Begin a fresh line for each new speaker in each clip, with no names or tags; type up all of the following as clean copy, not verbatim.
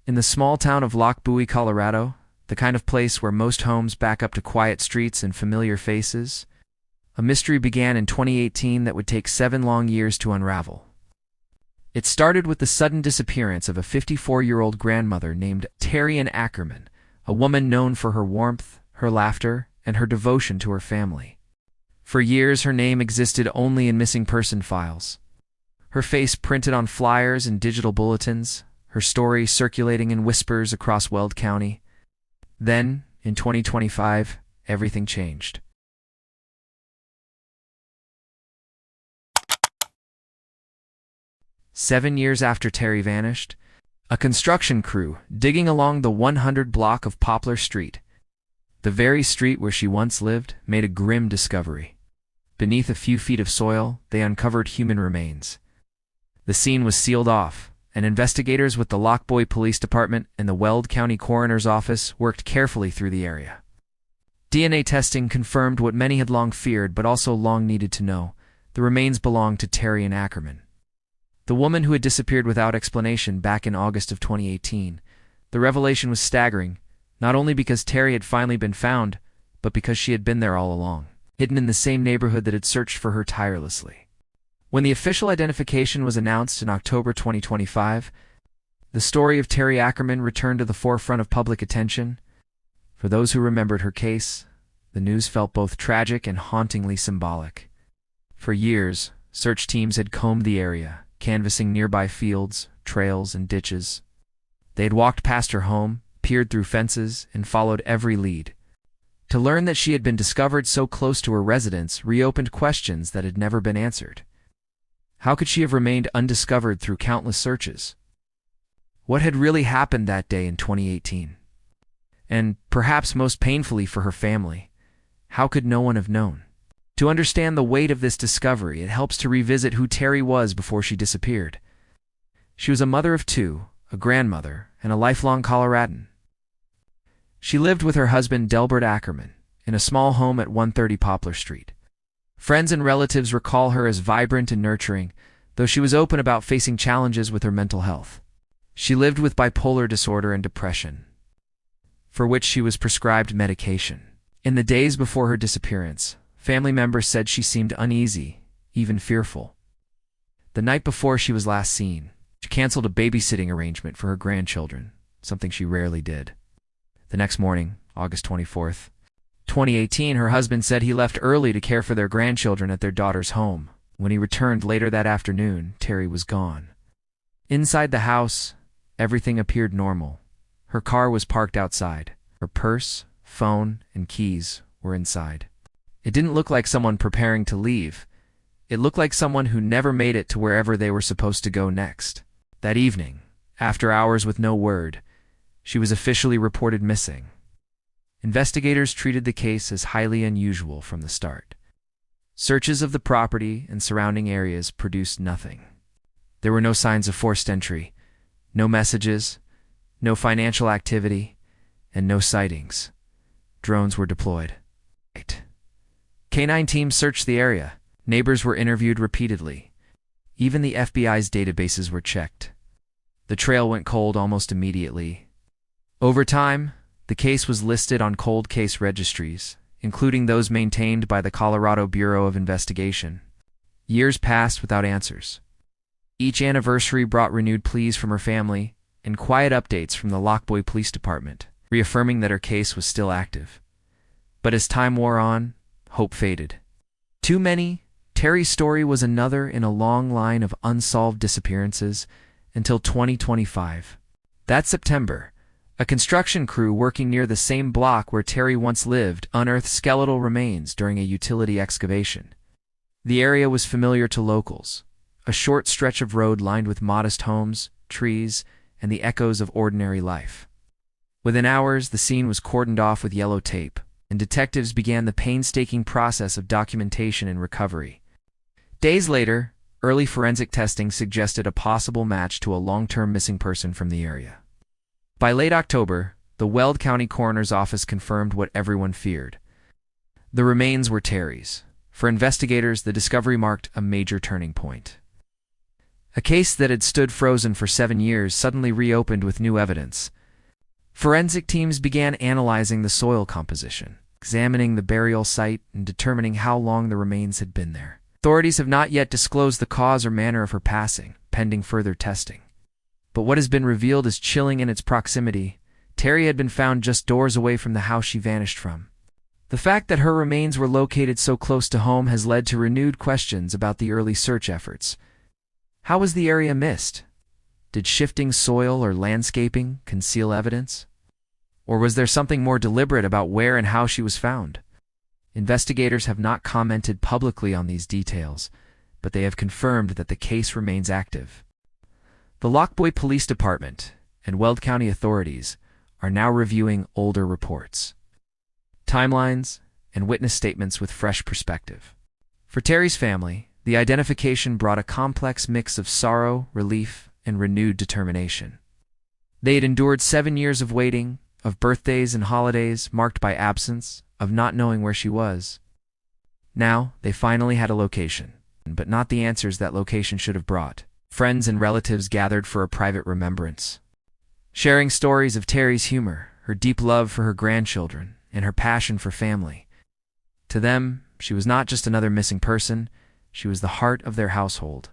In the small town of Lochbuie, Colorado, the kind of place where most homes back up to quiet streets and familiar faces, a mystery began in 2018 that would take 7 long years to unravel. It started with the sudden disappearance of a 54-year-old grandmother named Terri Ann Ackerman, a woman known for her warmth, her laughter, and her devotion to her family. For years, her name existed only in missing person files. Her face printed on flyers and digital bulletins, her story circulating in whispers across Weld County. Then, in 2025, everything changed. Seven years after Terri vanished, a construction crew digging along the 100 block of Poplar Street, the very street where she once lived, made a grim discovery. Beneath a few feet of soil, they uncovered human remains. The scene was sealed off, and investigators with the Lochbuie Police Department and the Weld County Coroner's Office worked carefully through the area. DNA testing confirmed what many had long feared but also long needed to know. The remains belonged to Terri Ann Ackerman, the woman who had disappeared without explanation back in August of 2018. The revelation was staggering, not only because Terri had finally been found, but because she had been there all along, hidden in the same neighborhood that had searched for her tirelessly. When the official identification was announced in October 2025, the story of Terri Ackerman returned to the forefront of public attention. For those who remembered her case, the news felt both tragic and hauntingly symbolic. For years, search teams had combed the area, canvassing nearby fields, trails, and ditches. They had walked past her home, peered through fences, and followed every lead. To learn that she had been discovered so close to her residence reopened questions that had never been answered. How could she have remained undiscovered through countless searches? What had really happened that day in 2018? And, perhaps most painfully for her family, how could no one have known? To understand the weight of this discovery, it helps to revisit who Terri was before she disappeared. She was a mother of 2, a grandmother, and a lifelong Coloradan. She lived with her husband Delbert Ackerman in a small home at 130 Poplar Street. Friends and relatives recall her as vibrant and nurturing, though she was open about facing challenges with her mental health. She lived with bipolar disorder and depression, for which she was prescribed medication. In the days before her disappearance, family members said she seemed uneasy, even fearful. The night before she was last seen, she canceled a babysitting arrangement for her grandchildren, something she rarely did. The next morning, August 24th, 2018, her husband said he left early to care for their grandchildren at their daughter's home. When he returned later that afternoon, Terri was gone. Inside the house, everything appeared normal. Her car was parked outside. Her purse, phone, and keys were inside. It didn't look like someone preparing to leave. It looked like someone who never made it to wherever they were supposed to go next. That evening, after hours with no word, she was officially reported missing. Investigators treated the case as highly unusual from the start. Searches of the property and surrounding areas produced nothing. There were no signs of forced entry, no messages, no financial activity, and no sightings. Drones were deployed. K-9 teams searched the area. Neighbors were interviewed repeatedly. Even the FBI's databases were checked. The trail went cold almost immediately. Over time, the case was listed on cold case registries, including those maintained by the Colorado Bureau of Investigation. Years passed without answers. Each anniversary brought renewed pleas from her family and quiet updates from the Lochbuie Police Department, reaffirming that her case was still active. But as time wore on, hope faded. Too many, Terri's story was another in a long line of unsolved disappearances until 2025. That September, a construction crew working near the same block where Terri once lived unearthed skeletal remains during a utility excavation. The area was familiar to locals, a short stretch of road lined with modest homes, trees, and the echoes of ordinary life. Within hours, the scene was cordoned off with yellow tape, and detectives began the painstaking process of documentation and recovery. Days later, early forensic testing suggested a possible match to a long-term missing person from the area. By late October, the Weld County Coroner's Office confirmed what everyone feared. The remains were Terri's. For investigators, the discovery marked a major turning point. A case that had stood frozen for 7 years suddenly reopened with new evidence. Forensic teams began analyzing the soil composition, examining the burial site, and determining how long the remains had been there. Authorities have not yet disclosed the cause or manner of her passing, pending further testing. But what has been revealed is chilling in its proximity. Terri had been found just doors away from the house she vanished from. The fact that her remains were located so close to home has led to renewed questions about the early search efforts. How was the area missed? Did shifting soil or landscaping conceal evidence? Or was there something more deliberate about where and how she was found? Investigators have not commented publicly on these details, but they have confirmed that the case remains active. The Lochbuie Police Department and Weld County authorities are now reviewing older reports, timelines, and witness statements with fresh perspective. For Terri's family, the identification brought a complex mix of sorrow, relief, and renewed determination. They had endured 7 years of waiting, of birthdays and holidays marked by absence, of not knowing where she was. Now, they finally had a location, but not the answers that location should have brought. Friends and relatives gathered for a private remembrance, sharing stories of Terri's humor, her deep love for her grandchildren, and her passion for family. To them, she was not just another missing person, she was the heart of their household.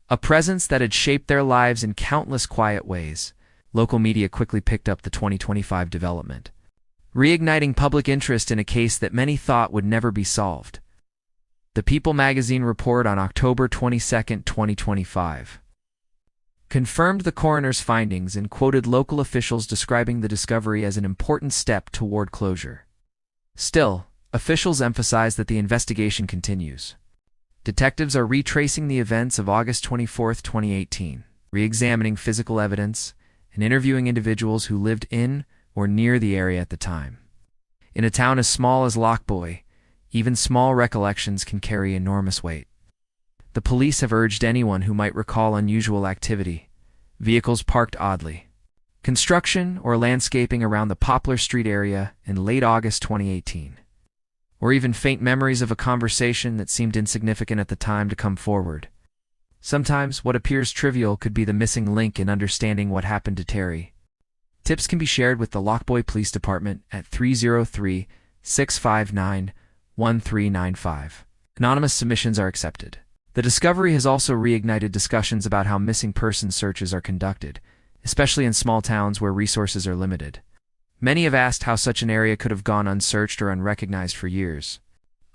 A presence that had shaped their lives in countless quiet ways. Local media quickly picked up the 2025 development, reigniting public interest in a case that many thought would never be solved. The People magazine report on October 22, 2025, confirmed the coroner's findings and quoted local officials describing the discovery as an important step toward closure. Still, officials emphasize that the investigation continues. Detectives are retracing the events of August 24, 2018, re-examining physical evidence, and interviewing individuals who lived in or near the area at the time. In a town as small as Lochbuie, even small recollections can carry enormous weight. The police have urged anyone who might recall unusual activity, vehicles parked oddly, construction or landscaping around the Poplar Street area in late August 2018, or even faint memories of a conversation that seemed insignificant at the time to come forward. Sometimes what appears trivial could be the missing link in understanding what happened to Terri. Tips can be shared with the Lochbuie Police Department at 303-659-1395. Anonymous submissions are accepted. The discovery has also reignited discussions about how missing person searches are conducted, especially in small towns where resources are limited. Many have asked how such an area could have gone unsearched or unrecognized for years.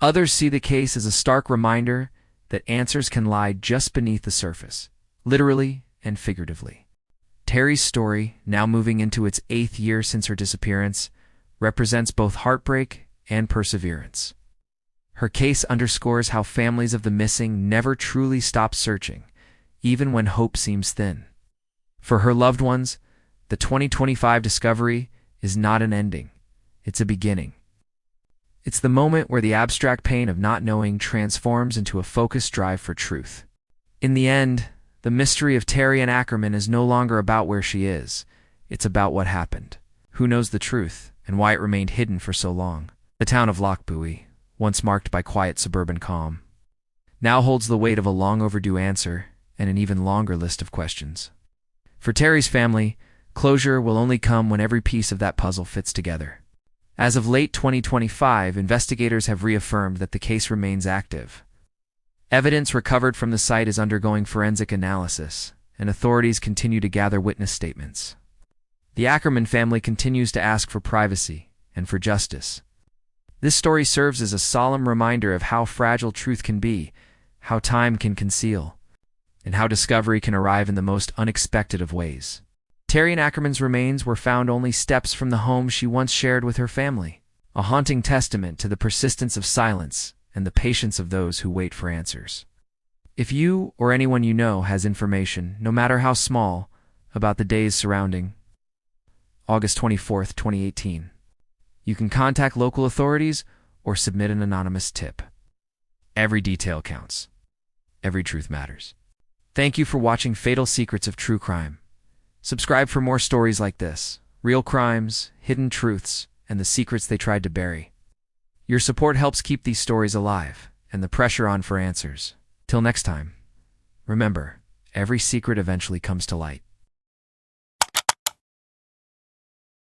Others see the case as a stark reminder that answers can lie just beneath the surface, literally and figuratively. Terri's story, now moving into its 8th year since her disappearance, represents both heartbreak and perseverance. Her case underscores how families of the missing never truly stop searching, even when hope seems thin. For her loved ones, the 2025 discovery is not an ending, it's a beginning. It's the moment where the abstract pain of not knowing transforms into a focused drive for truth. In the end, the mystery of Terri Ann Ackerman is no longer about where she is, it's about what happened, who knows the truth, and why it remained hidden for so long. The town of Lochbuie, once marked by quiet suburban calm, now holds the weight of a long overdue answer and an even longer list of questions. For Terri's family, closure will only come when every piece of that puzzle fits together. As of late 2025, investigators have reaffirmed that the case remains active. Evidence recovered from the site is undergoing forensic analysis, and authorities continue to gather witness statements. The Ackerman family continues to ask for privacy and for justice. This story serves as a solemn reminder of how fragile truth can be, how time can conceal, and how discovery can arrive in the most unexpected of ways. Terri Ann Ackerman's remains were found only steps from the home she once shared with her family, a haunting testament to the persistence of silence and the patience of those who wait for answers. If you or anyone you know has information, no matter how small, about the days surrounding August 24, 2018, you can contact local authorities or submit an anonymous tip. Every detail counts. Every truth matters. Thank you for watching Fatal Secrets of True Crime. Subscribe for more stories like this, real crimes, hidden truths, and the secrets they tried to bury. Your support helps keep these stories alive and the pressure on for answers. Till next time, remember, every secret eventually comes to light.